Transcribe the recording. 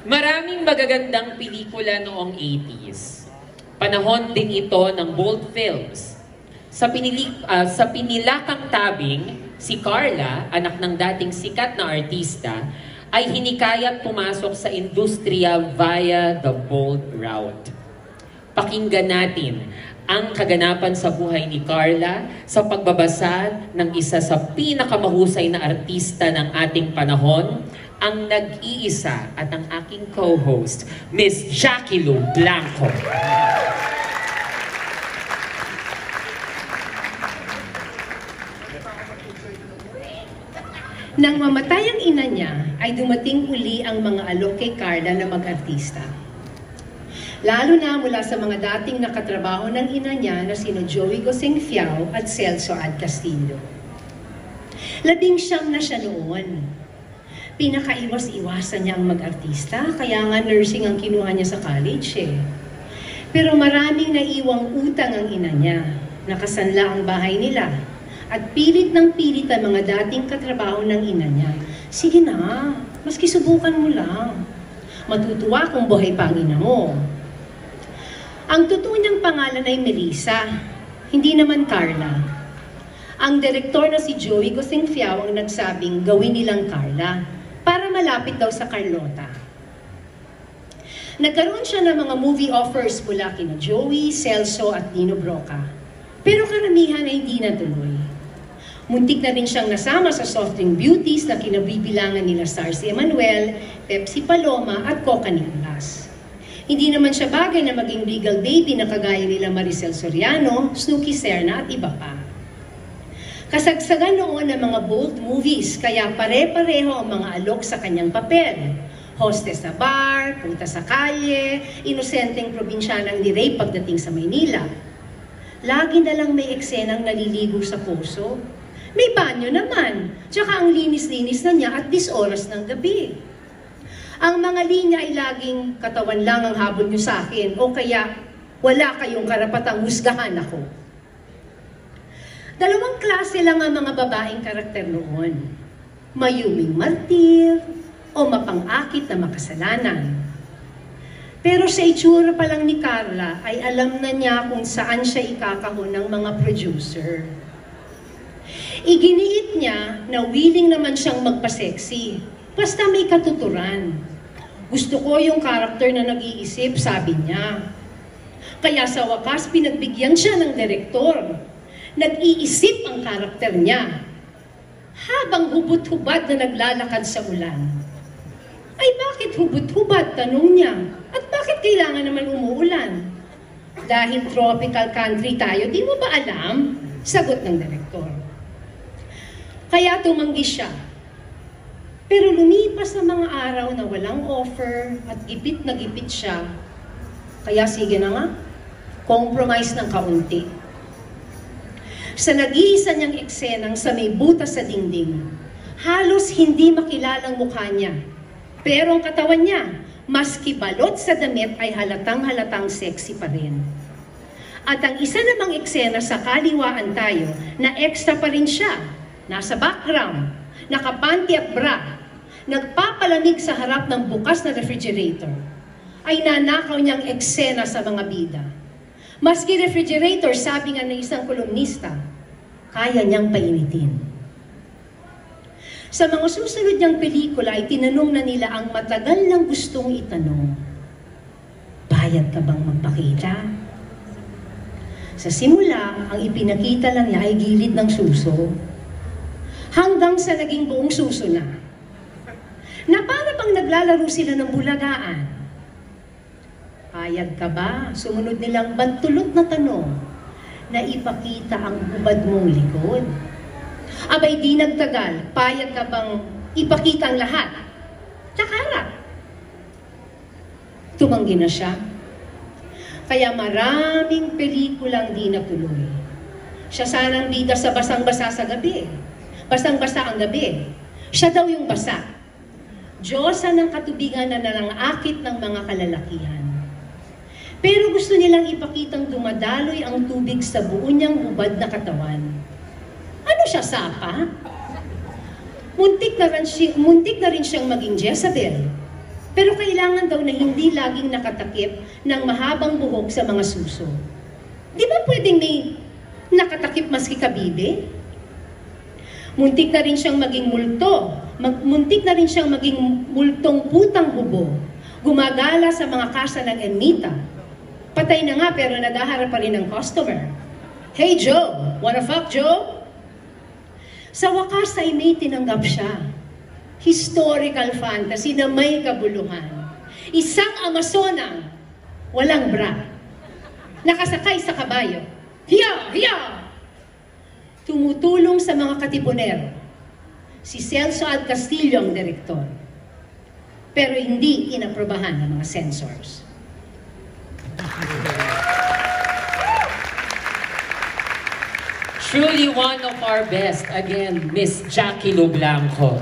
Maraming magagandang pelikula noong 80s. Panahon din ito ng bold films. Sa pinilakang tabing, si Carla, anak ng dating sikat na artista, ay hinikayat pumasok sa industriya via the bold route. Pakinggan natin ang kaganapan sa buhay ni Carla sa pagbabasa ng isa sa pinakamahusay na artista ng ating panahon, ang nag-iisa at ang aking co-host, Miss Jackie Lou Blanco. Nang mamatay ang ina niya, ay dumating uli ang mga alok kay Carla na mag-artista. Lalo na mula sa mga dating nakatrabaho ng ina niya na sino Joey Gosengfiao at Celso Ad Castillo. 19 na siya noon. Pinakaiwas-iwasan niya ang mag-artista, kaya nga nursing ang kinuha niya sa college eh. Pero maraming naiwang utang ang ina niya, nakasanla ang bahay nila, at pilit ng pilit ang mga dating katrabaho ng ina niya. Sige na, maski subukan mo lang. Matutuwa kung buhay pa ang ina mo. Ang totoo niyang pangalan ay Melissa, hindi naman Carla. Ang direktor na si Joey Gosengfiao ang nagsabing gawin nilang Carla para malapit daw sa Carlota. Nagkaroon siya ng mga movie offers mula kina Joey, Celso at Nino Broca. Pero karamihan ay hindi natuloy. Muntik na rin siyang nasama sa soft drink beauties na kinabibilangan nila Sarcy Emanuel, Pepsi Paloma at Coca Nicolas. Hindi naman siya bagay na maging legal baby na kagaya nila Maricel Soriano, Snooki Serna at iba pa. Kasagsagan noon ng mga bold movies, kaya pare-pareho ang mga alok sa kanyang papel. Hostess sa bar, puta sa kalye, inosenteng probinsyanang ni-rape pagdating sa Maynila. Lagi na lang may eksenang naliligo sa puso. May banyo naman, tsaka ang linis-linis na niya at 10 oras ng gabi. Ang mga linya ay laging katawan lang ang habol niyo sa akin o kaya wala kayong karapatang husgahan ako. Dalawang klase lang ang mga babaeng karakter noon. Mayuming martir o mapang-akit na makasalanan. Pero sa itsura pa lang ni Carla ay alam na niya kung saan siya ikakahon ng mga producer. Iginiit niya na willing naman siyang magpa-sexy, basta may katuturan. Gusto ko yung karakter na nag-iisip, sabi niya. Kaya sa wakas, pinagbigyan siya ng direktor. Nag-iisip ang karakter niya. Habang hubot-hubad na naglalakad sa ulan. Ay bakit hubot-hubad? Tanong niya. At bakit kailangan naman umuulan? Dahil tropical country tayo, di mo ba alam? Sagot ng direktor. Kaya tumanggi siya. Pero lumipas ang mga araw na walang offer at gipit na gipit siya. Kaya sige na nga, compromise ng kaunti. Sa nag-iisa niyang eksenang sa may butas sa dingding, halos hindi makilalang mukha niya. Pero ang katawan niya, maski balot sa damit ay halatang-halatang sexy pa rin. At ang isa namang eksena sa kaliwaan tayo, na extra pa rin siya, nasa background, nakapanty at bra, nagpapalamig sa harap ng bukas na refrigerator, ay nanakaw niyang eksena sa mga bida. Maski refrigerator, sabi nga ng isang kolumnista, kaya niyang painitin. Sa mga susunod niyang pelikula ay tinanong na nila ang matagal nang gustong itanong, bayad ka bang magpakita? Sa simula, ang ipinakita lang niya ay gilid ng suso, hanggang sa naging buong suso na para bang naglalaro sila ng bulagaan. Payag ka ba? Sumunod nilang bantulot na tanong na ipakita ang hubad mong likod. Abay di nagtagal, payag ka bang ipakita ang lahat? Tsaka tumanggi na siya. Kaya maraming pelikulang di natuloy. Siya sanang bida sa basang-basa sa gabi. Basang-basa ang gabi. Siya daw yung basa. Diyosa ng katubigan na nanangakit ng mga kalalakihan. Pero gusto nilang ipakitang dumadaloy ang tubig sa buo niyang hubad na katawan. Ano siya, sapa? Muntik na rin siyang maging Jezebel. Pero kailangan daw na hindi laging nakatakip ng mahabang buhok sa mga suso. Di ba pwedeng may nakatakip maski kabibe? Muntik na rin siyang maging multo. Muntik na rin siyang maging multong putang bubo. Gumagala sa mga kasa ng ermita. Patay na nga pero nadaharap pa rin ng customer. Hey Joe, wanna fuck Joe? Sa wakas ay may tinanggap siya. Historical fantasy na may kabuluhan. Isang Amazona, walang bra. Nakasakay sa kabayo. Hiya! Hiya! Tumutulong sa mga katipunero. Si Celso Al Castillo ang direktor. Pero hindi inaprobahan ng mga censors. Truly one of our best. Again, Miss Jackie Lo Blanco.